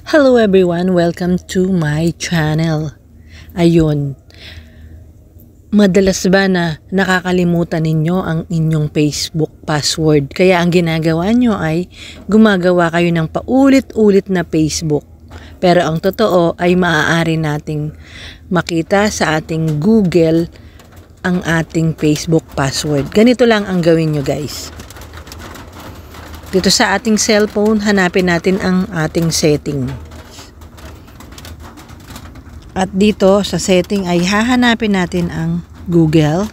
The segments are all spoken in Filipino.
Hello everyone, welcome to my channel. Ayun, madalas ba na nakakalimutan ninyo ang inyong Facebook password? Kaya ang ginagawa nyo ay gumagawa kayo ng paulit-ulit na Facebook. Pero ang totoo ay maaari nating makita sa ating Google ang ating Facebook password. Ganito lang ang gawin nyo guys. Dito sa ating cellphone, hanapin natin ang ating setting. At dito sa setting ay hahanapin natin ang Google.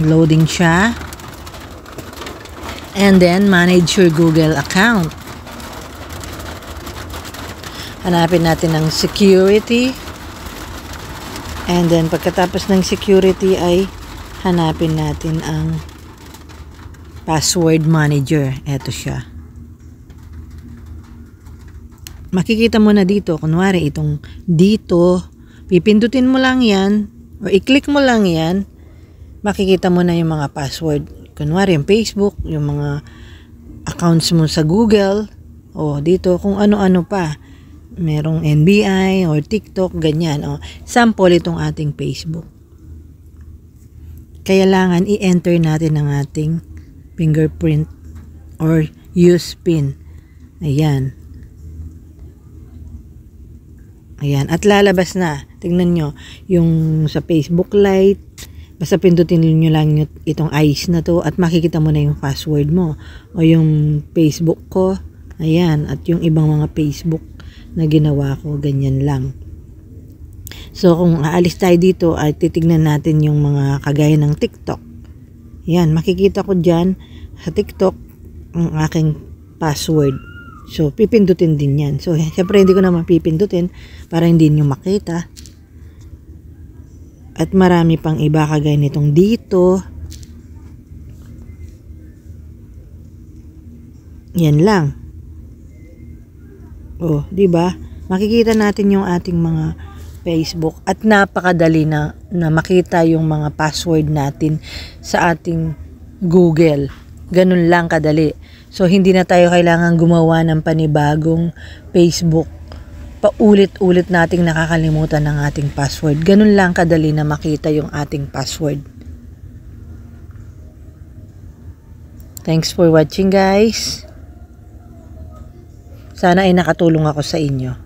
Loading siya. And then, manage your Google account. Hanapin natin ang security. And then, pagkatapos ng security ay hanapin natin ang password manager. Ito siya. Makikita mo na dito, kunwari itong dito, pipindutin mo lang yan, o i-click mo lang yan, makikita mo na yung mga password. Kunwari yung Facebook, yung mga accounts mo sa Google, o dito kung ano-ano pa. Merong NBI or TikTok, ganyan. O, sample itong ating Facebook. Kailangan i-enter natin ang ating fingerprint or use PIN. Ayan. Ayan. At lalabas na. Tingnan nyo. Yung sa Facebook Lite. Basta pindutin nyo lang itong eyes na to. At makikita mo na yung password mo. O yung Facebook ko. Ayan. At yung ibang mga Facebook na ginawa ko. Ganyan lang. So kung aalis tayo dito ay titignan natin yung mga kagaya ng TikTok. Yan, makikita ko dyan sa TikTok ang aking password. So, pipindutin din yan. So, siyempre hindi ko naman pipindutin para hindi nyo makita. At marami pang iba kagaya nitong dito. Yan lang. Oh, di ba? Makikita natin yung ating mga Facebook at napakadali na makita yung mga password natin sa ating Google. Ganun lang kadali. So, hindi na tayo kailangan gumawa ng panibagong Facebook. Paulit-ulit nating nakakalimutan ng ating password. Ganun lang kadali na makita yung ating password. Thanks for watching guys. Sana ay nakatulong ako sa inyo.